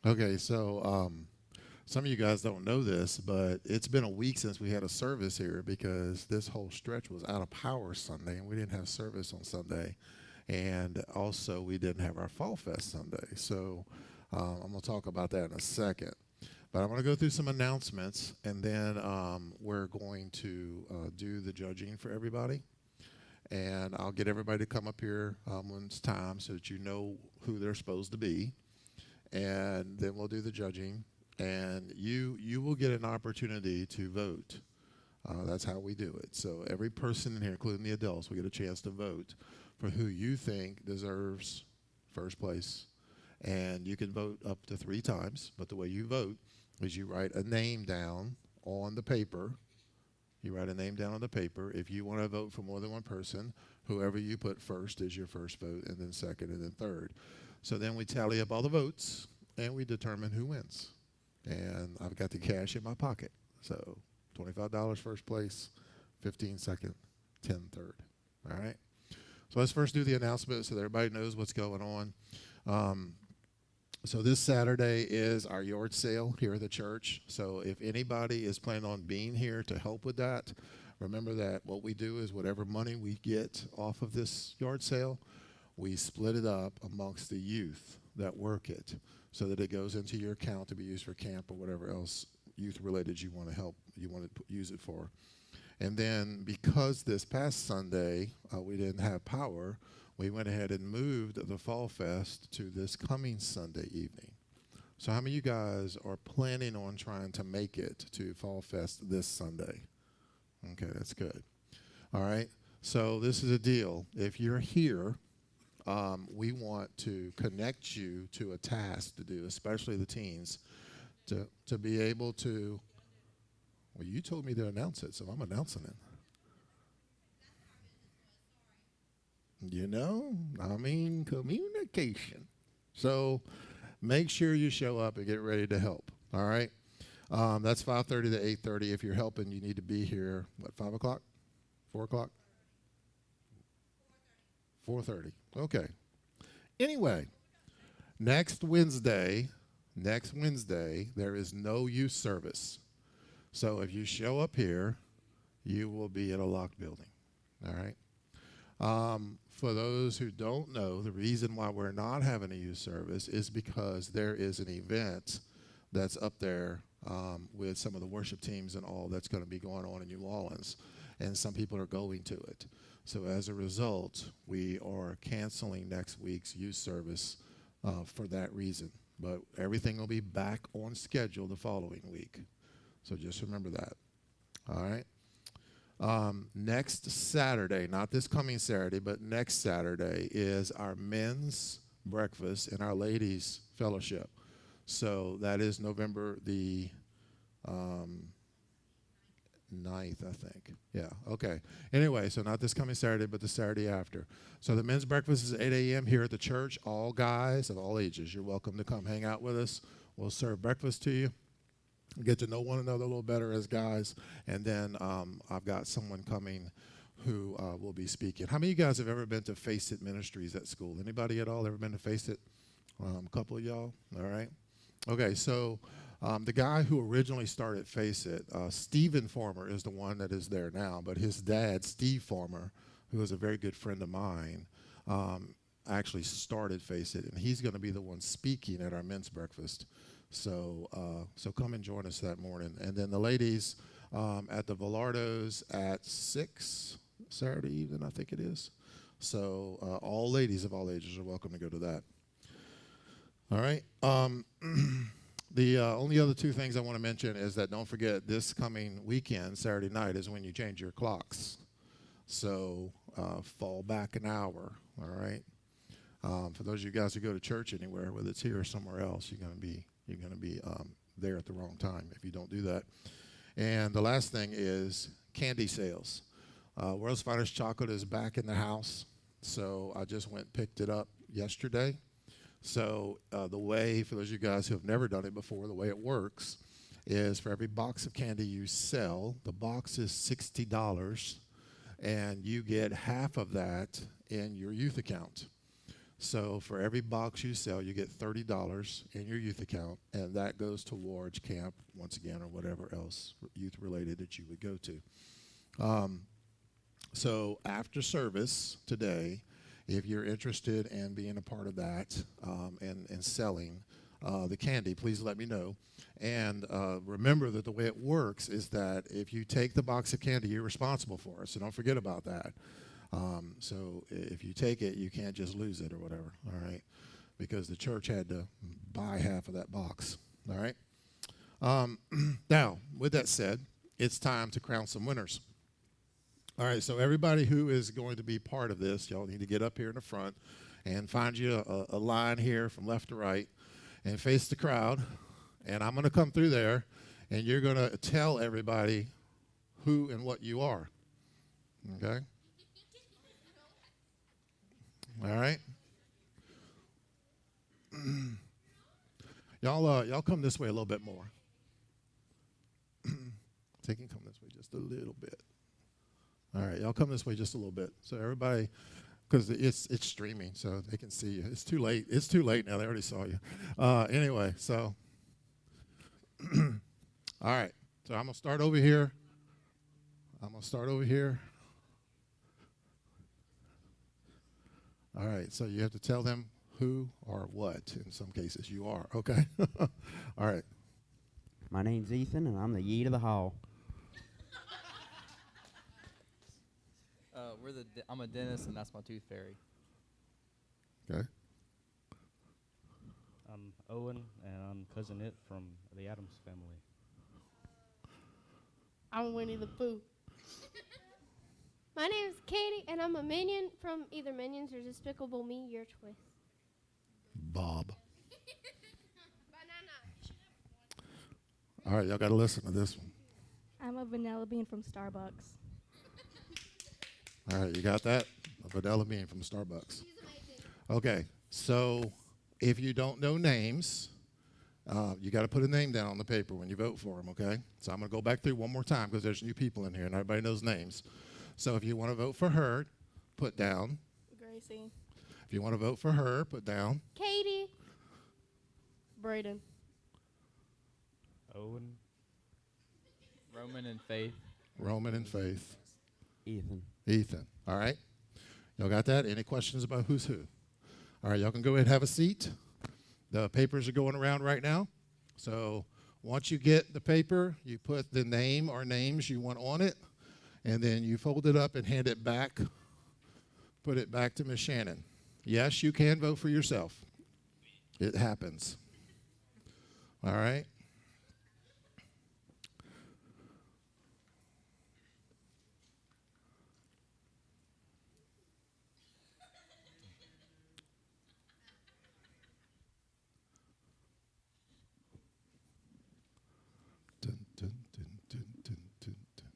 Okay, so some of you guys don't know this, but it's been a week since we had a service here because this whole stretch was out of power Sunday, and we didn't have service on Sunday. And also, we didn't have our Fall Fest Sunday. So I'm going to talk about that in a second. But I'm going to go through some announcements, and then we're going to do the judging for everybody. And I'll get everybody to come up here when it's time so that you know who they're supposed to be, and then we'll do the judging, and you will get an opportunity to vote. That's how we do it. So every person in here, including the adults, will get a chance to vote for who you think deserves first place. And you can vote up to 3 times, but the way you vote is you write a name down on the paper. You write a name down on the paper. If you want to vote for more than one person, whoever you put first is your first vote, and then second, and then third. So then we tally up all the votes, and we determine who wins. And I've got the cash in my pocket. So $25 first place, 15 second, 10 third. All right. So let's first do the announcement so that everybody knows what's going on. Um, so this Saturday is our yard sale here at the church. So if anybody is planning on being here to help with that, remember that what we do is whatever money we get off of this yard sale, we split it up amongst the youth that work it so that it goes into your account to be used for camp or whatever else youth related you want to help, you want to use it for. And then because this past Sunday we didn't have power, we went ahead and moved the Fall Fest to this coming Sunday evening. So how many of you guys are planning on trying to make it to Fall Fest this Sunday? Okay, that's good. All right. So this is a deal. If you're here, we want to connect you to a task to do, especially the teens, to be able to. Well, you told me to announce it, so I'm announcing it. I mean communication. So make sure you show up and get ready to help. All right. That's 5:30 to 8:30. If you're helping, you need to be here. What, 5 o'clock, 4 o'clock, 4:30. Okay. Anyway, next Wednesday, next Wednesday, there is no youth service. So if you show up here, you will be in a locked building. All right. For those who don't know, the reason why we're not having a youth service is because there is an event that's up there with some of the worship teams and all that's going to be going on in New Orleans, and some people are going to it. So as a result, we are canceling next week's youth service for that reason. But everything will be back on schedule the following week. So just remember that. All right. Next Saturday, not this coming Saturday, but next Saturday is our men's breakfast and our ladies' fellowship. So that is November the um, 9th, I think. Yeah, okay. Anyway, so not this coming Saturday, but the Saturday after. So the men's breakfast is 8 a.m. here at the church. All guys of all ages, you're welcome to come hang out with us. We'll serve breakfast to you, get to know one another a little better as guys, and then I've got someone coming who will be speaking. How many of you guys have ever been to Face It Ministries at school? Anybody at all ever been to Face It? A couple of y'all, all right. Okay, so the guy who originally started Face It, Stephen Farmer, is the one that is there now, but his dad, Steve Farmer, who is a very good friend of mine, actually started Face It, and he's going to be the one speaking at our men's breakfast. So come and join us that morning. And then the ladies at the Villardos at 6 Saturday evening, I think it is. So all ladies of all ages are welcome to go to that. All right. The only other two things I want to mention is that don't forget this coming weekend, Saturday night, is when you change your clocks. So fall back an hour. All right. For those of you guys who go to church anywhere, whether it's here or somewhere else, you're going to be there at the wrong time if you don't do that. And the last thing is candy sales. World's Finest Chocolate is back in the house, so I just went and picked it up yesterday. So the way, for those of you guys who have never done it before, the way it works is for every box of candy you sell, the box is $60, and you get half of that in your youth account. So for every box you sell, you get $30 in your youth account, and that goes towards camp, once again, or whatever else youth-related that you would go to. So after service today, if you're interested in being a part of that and selling the candy, please let me know. And remember that the way it works is that if you take the box of candy, you're responsible for it. So don't forget about that. So if you take it, you can't just lose it or whatever, all right? Because the church had to buy half of that box, all right? Now, with that said, it's time to crown some winners. All right, so everybody who is going to be part of this, y'all need to get up here in the front and find you a line here from left to right and face the crowd. And I'm going to come through there, and you're going to tell everybody who and what you are, okay? All right? Y'all come this way a little bit more. They can come this way just a little bit. All right, y'all come this way just a little bit. So everybody, because it's streaming, so they can see you. It's too late. It's too late now. They already saw you. Anyway, so, all right. So I'm going to start over here. All right, so you have to tell them who or what, in some cases, you are. Okay? All right. My name's Ethan, and I'm the Yeet of the Hall. I'm a dentist, and that's my tooth fairy. Okay. I'm Owen, and I'm Cousin It from the Addams family. I'm Winnie the Pooh. My name is Katie, and I'm a minion from either Minions or Despicable Me, your choice. Bob. Banana. All right, y'all got to listen to this one. I'm a vanilla bean from Starbucks. All right, you got that? A vanilla bean from Starbucks. She's amazing. Okay, so if you don't know names, you got to put a name down on the paper when you vote for them, okay? So I'm going to go back through one more time because there's new people in here and everybody knows names. So if you want to vote for her, put down. Gracie. If you want to vote for her, put down. Katie. Braden. Owen. Roman and Faith. Roman and Faith. Ethan. All right. Y'all got that? Any questions about who's who? All right, y'all can go ahead and have a seat. The papers are going around right now. So once you get the paper, you put the name or names you want on it, and then you fold it up and hand it back. Put it back to Miss Shannon. Yes, you can vote for yourself. It happens. All right. Dun, dun, dun, dun, dun, dun, dun.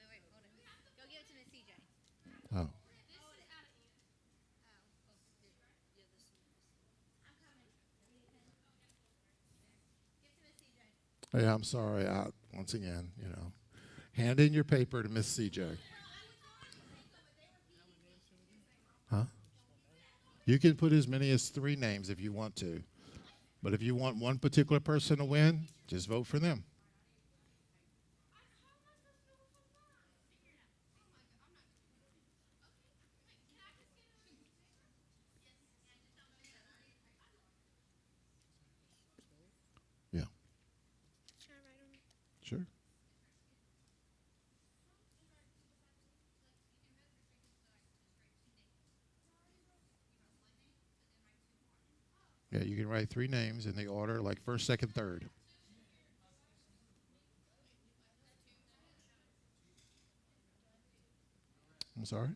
Wait, hold on. Go give it to Miss CJ. Oh. Hey, I'm sorry. Once again, hand in your paper to Miss CJ. Huh? You can put as many as 3 names if you want to. But if you want one particular person to win, just vote for them. Yeah. Sure. Yeah, you can write 3 names in the order, like first, second, third. I'm sorry?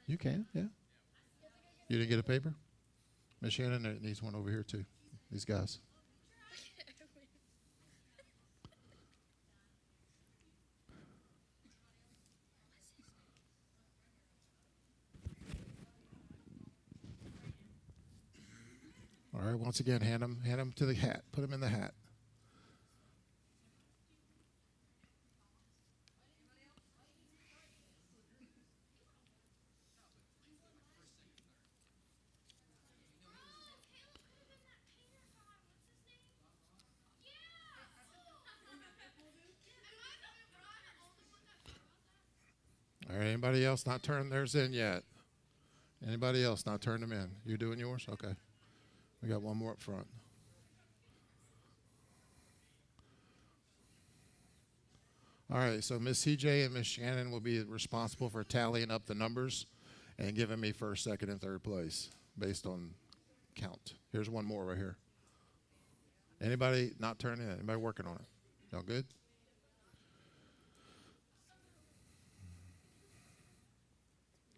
You can, yeah. You didn't get a paper? Miss Shannon needs one over here, too. These guys. All right, once again, hand them to the hat. Put them in the hat. All right, anybody else not turned theirs in yet? Anybody else not turned them in? You're doing yours? Okay. We got one more up front. All right, so Miss CJ and Miss Shannon will be responsible for tallying up the numbers and giving me first, second, and third place based on count. Here's one more right here. Anybody not turning in? Anybody working on it? Y'all good?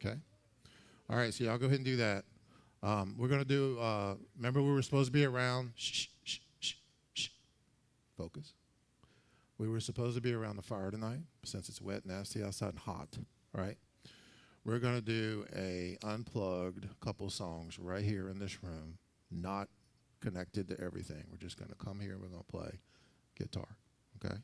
Okay. All right, so y'all go ahead and do that. We're going to do, remember we were supposed to be around, shh. Focus. We were supposed to be around the fire tonight, since it's wet, nasty outside, and hot, right? We're going to do a unplugged couple songs right here in this room, not connected to everything. We're just going to come here and we're going to play guitar, okay?